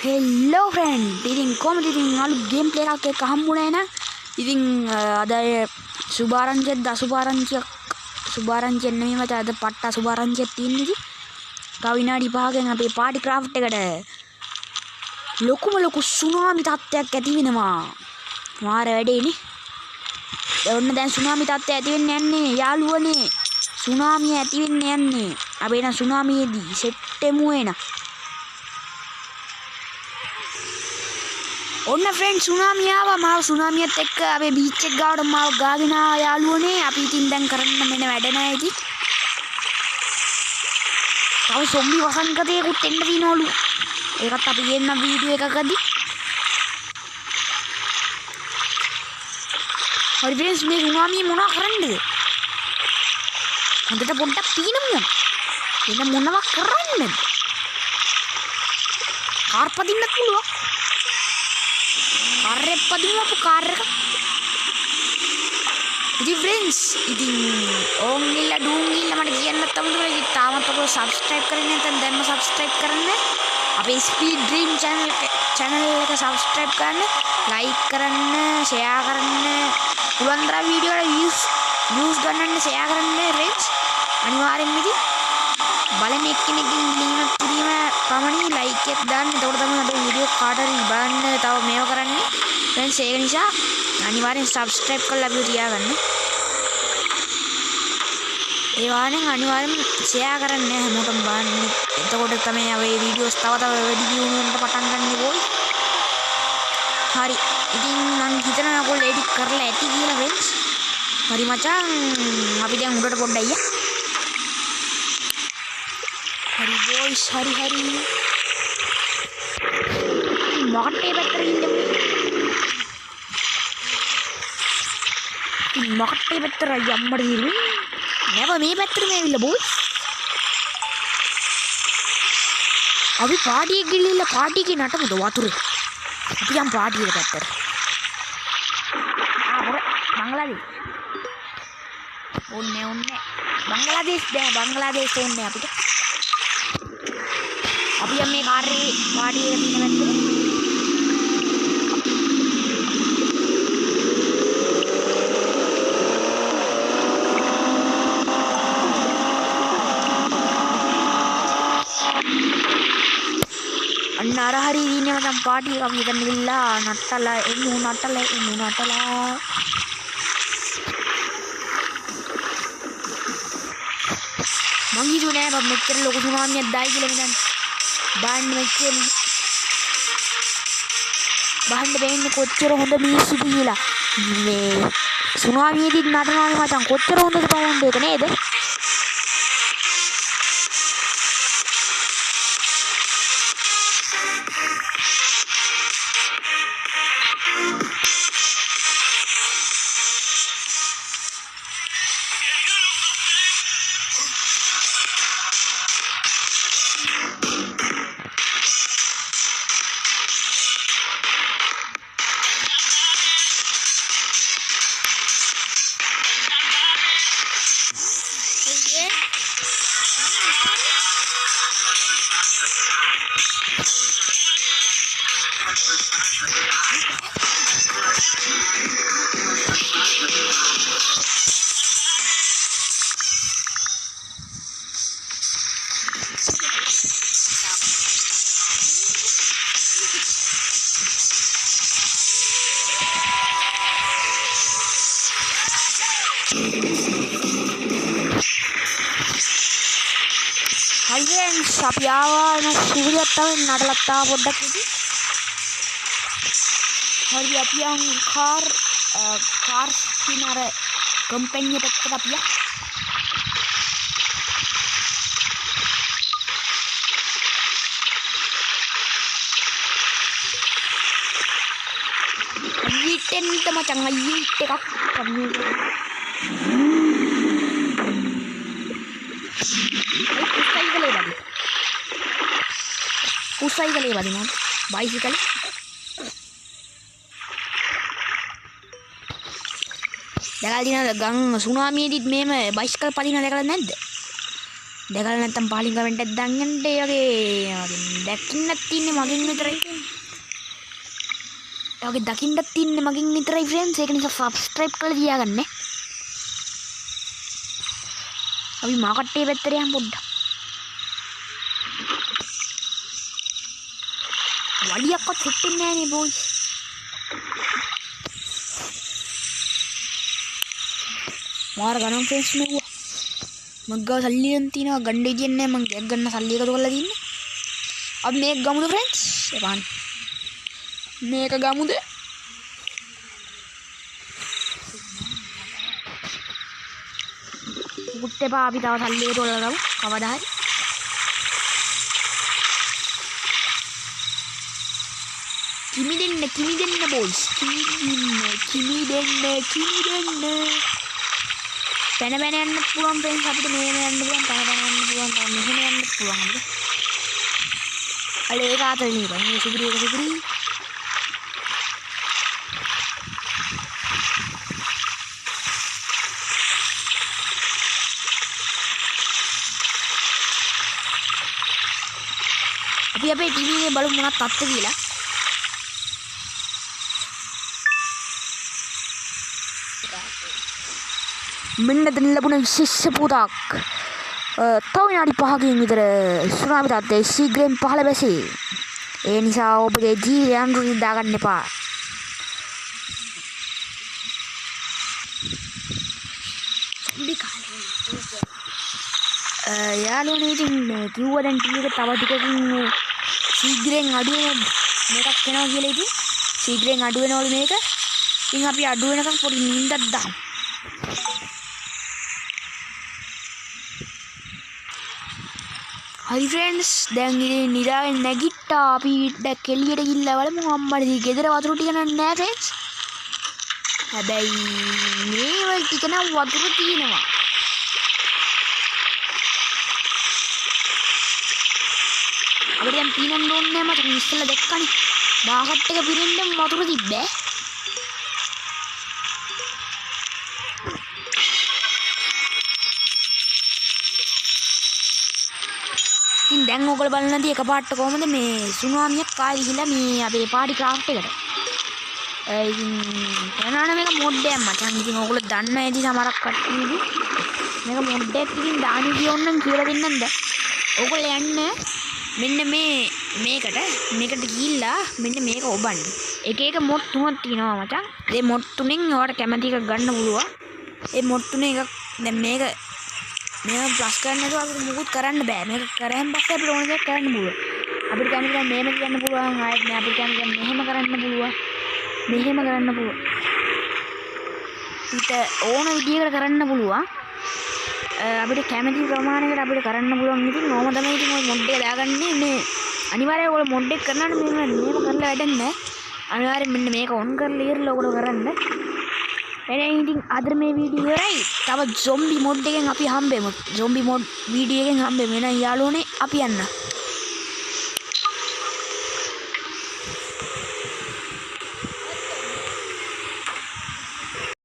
හෙල්ලෝ friend ඉතින් කොහමද ඉතින් අලුත් ගේම් ප්ලේ එකක් එක්ක හම්බුනේ නේද ඉතින් අද සුභාරංචියක් සුභාරංචියක් නෙමෙයි මචං අද පට්ට සුභාරංචියක් තියෙන්නේ ඉතින් තව විනාඩි 5කින් අපේ පාටි ක්‍රාෆ්ට් එකට ලොකු සුනාමි තත්ත්වයක් ඇති වෙනවා මාර වැඩේනේ ඔන්න දැන් සුනාමි තත්ත්වය ඇති වෙන්න යන්නේ යාළුවනේ සුනාමිය ඇති වෙන්න යන්නේ අපි එන සුනාමියේදී සෙට් එමු එන ඔන්න ෆ්‍රෙන්ඩ් සුනාමිය ආවා මාව සුනාමියත් එක්ක අපේ බීච් එක ගාවට මාව ගාගෙන ආවා යාළුවනේ අපි ඉතින් දැන් කරන්න මෙන්න වැඩ නැහැ ඉතින් තව සොම්බි වසංගතයකුත් එන්න දිනවලු ඒකත් අපි ගෙන්නම් වීඩියෝ එකකදී හරි ෆ්‍රෙන්ඩ්ස් මේ සුනාමිය මොනවා කරන්නද හොඳට පොඩ්ඩක් පීනමු එන්න මොනවා කරන්නද කාර් පදින්නත් පුළුවන් කාර් එක පදිමු අපු කාර් එක ඉතින් ෆ්‍රෙන්ඩ්ස් ඉතින් ඕන් ගිල්ලා ඩූන් ගිල්ලා මට කියන්නත් අමුතුයි ඉතින් තාමත් ඔයගොල්ලෝ සබ්ස්ක්‍රයිබ් කරන්නේ නැත්නම් දැන්ම සබ්ස්ක්‍රයිබ් කරන්න අපේ ස්පීඩ් ඩ්‍රීම් channel එක සබ්ස්ක්‍රයිබ් කරන්න ලයික් කරන්න ෂෙයා කරන්න පුළුවන් තරම් වීඩියෝ වල views ගන්නන්න ෂෙයා කරන්න ෆ්‍රෙන්ඩ්ස් අනිවාර්යෙන්ම ඉතින් බලන එක්කෙනෙක්ගෙන් ලින්ක් කිරීම පමණයි ලයික් එක දාන්න එතකොට තමයි අපේ වීඩියෝ කාට හරි බලන්න තව මේව කරන්නේ ෆ්‍රෙන්ඩ්ස් ඒක නිසා අනිවාර්යෙන් සබ්ස්ක්‍රයිබ් කරලා අපිව තියාගන්න ඒ වගේම අනිවාර්යෙන් ෂෙයා කරන්න හැමෝටම බලන්න එතකොට තමයි අපේ වීඩියෝස් තව වැඩි view වෙන්න පටන් ගන්න ඕයි හරි ඉතින් මම හිතනවා ඔයගොල්ලෝ එඩිට් කරලා ඇති කියලා ෆ්‍රෙන්ඩ්ස් හරි මචං අපි දැන් උඩට පොඩ්ඩක් අයියා හරි බොයිස් හරි මොකටේ පැත්තට ඉන්නේ මොකටේ පැත්තට යම්මඩ ඉන්නේ නැව මේ පැත්තට මේ ඇවිල්ලා බොයිස් අපි පාටියේ ගිහිල්ලා පාටියේ නටමුද වතුරේ අපි යම් පාටියේ පැත්තට බංග්ලාදේශ ඕන්නේ බංග්ලාදේශ බංග්ලාදේශ ඕන්නේ අපිට අපි යම් මේ කාර් එකේ පාටියේ තියෙන පැත්තට අන්න අර හරි ඉන්නේ මචං පාටි එක අපි එතන ගිහලා නටලා එමු නටලා මං හිතුවේ නෑ මෙච්චර ලොකු සුනාමියක් දායි කියලා මෙතන බාන්න මෙච්චර බහන්න බෑන්නේ කොච්චර හොඳ මිනිස්සුද කියලා මේ සුනාමියේදී නටනවානේ මචං කොච්චර හොඳද බලන්න ඒක නේද ෆ්‍රෙන්ඩ්ස් අපි ආවා න සූර්යයත් තමයි නටලත් තා පොඩ්ඩක් ඉතින් හරි අපි යන් කාර් කිනර කම්පැනි පැත්තට අපි ඊටෙන්ට මචං අයියට එකක් කම්මු උසයිකලේ වදිනවා බයිසිකල් දැකලා තියෙනවද ගම් සුනාමියේදීත් මේම බයිසිකල් පදිනවා දැකලා නැද්ද දැකලා නැත්තම් පහලින් කමෙන්ට් එකක් දාන්න යන්න. ඒ වගේ දැකින්නත් තින්නේ මගෙන් විතරයි. ඒ වගේ දකින්නත් තින්නේ මගෙන් විතරයි ෆ්‍රෙන්ඩ්ස්. ඒක නිසා සබ්ස්ක්‍රයිබ් කරලා තියාගන්න. අපි මාකට්ටේ පැත්තට යමු පොඩ්ඩක්. වලියක්වත් සෙට් වෙන්නේ නැහැ නේ බෝයිස්. මාර ගණන් ෆ්‍රෙන්ඩ්ස් මෙව්වා. මග්ගා සල්ලි නම් තියනවා ගන්න දෙන්නේ නැහැ. මං ගයක් ගන්න සල්ලි එකතු කරලා තින්නේ. අපි මේක ගමුද ෆ්‍රෙන්ඩ්ස්? එපාන. මේක ගමුද? මුත් එපා අපි තව සල්ලි එකතු කරලා ගමු. කවදා හරි. කිමි දෙන්න බෝයිස්. කිමි දෙන්න. පැන යන්න පුළුවන් ෆ්‍රෙන්ඩ්ස් අපිට මෙහෙම යන්න පුළුවන් පැන යන්න පුළුවන් තව මෙහෙම යන්න පුළුවන් අපිට. අලේ ඒක ආතල් නේ බං. මේ සුපිරි. අපි අපේ ටීවී එකේ බලමු මොනවද තත්ත්වය කියලා. මෙන්න දැන් ලැබුණ විශේෂ පුතක්. තව විනාඩි 5කින් විතර සුනාමි තත්ත්වය ශීඝ්‍රයෙන් පහළ බැසේ. ඒ නිසා ඔබගේ ජීවිතය අඳුරින් දාගන්න එපා. යාළුවනේ ඉතින් කිව්වා දැන් ටීවී එක තව ටිකකින් ශීඝ්‍රයෙන් අඩු වෙන මේකක් වෙනවා කියලා ඉතින් ශීඝ්‍රයෙන් අඩු වෙනවලු මේක. ඉතින් අපි අඩු වෙනකම් පොඩි නිින්දක් දාමු. හරි ෆ්‍රෙන්ඩ්ස් දැන් ඉතින් නිදාගෙන නැගිට්ටා. අපි දැන් එළියට ගිහිල්ලා බලමු අම්මට ගෙදර වතුර ටික නැහැ ෆ්‍රෙන්ඩ්ස්. හැබැයි මේවල ටික නම් වතුර තියෙනවා. අපිට දැන් පීනන්න ඕනේ නැහැ මචං. ඉස්සෙල්ලා දැක්කනේ බාකට් එක පිරෙන්න වතුර තිබ්බේ. ඉතින් දැන් ඔයගොල්ලෝ බලන්න නැති එකපාරට කොහමද මේ සුනාමියක් ආයි ගිහිල්ලා මේ අපේ පාටි ක්‍රාෆ්ට් එකට. ඉතින් කරනාන මේක මොඩ් එකක් මචං. ඉතින් ඔයගොල්ලෝ දන්න ඇති සමහරක් කට්ටිය මේක මොඩ් එකක් ඉතින් දානි කියොන්නම් කියලා දෙන්නම් දැන්. ඔයගොල්ලෝ යන්න මෙන්න මේකට ගිහිල්ලා මෙන්න මේක ඔබන්න. එක මොඩ් තුනක් තියෙනවා මචං. ඒ මොඩ් තුනෙන් ඔයාලට කැමති එකක් ගන්න පුළුවන්. ඒ මොඩ් තුනේ එකක් දැන් මේක ප්ලස් කරන්න නේද අපිට මුකුත් කරන්න බෑ. මේක කරන් පස්සේ අපිට ඕන දෙයක් කරන්න පුළුවන්. අපිට කැමති නම් මෙහෙම කියන්න පුළුවන්. ආයෙත් නෑ අපිට කැමති නම් මෙහෙම කරන්න පුළුවන්. අපිට ඕන විදියකට කරන්න පුළුවන්. අපිට කැමති ප්‍රමාණයකට අපිට කරන්න පුළුවන්. ඉතින් ඕම තමයි ඉතින් ඔය මොඩ් එක දාගන්නේ. මේ අනිවාර්යයෙන් ඔයගොල්ලෝ මොඩ් එක කරනාට මෙහෙම කරලා වැඩක් නෑ. අනිවාර්යයෙන් මෙන්න මේක ඔන් කරලා ඉවරලා ඔයගොල්ලෝ කරන්න. ඉතින් අද මේ වීඩියෝ ඉවරයි. තව zombie mod එකෙන් අපි හම්බෙමු. zombie mod වීඩියෝ එකෙන් හම්බෙමු. එහෙනම් යාළුවනේ අපි යන්න.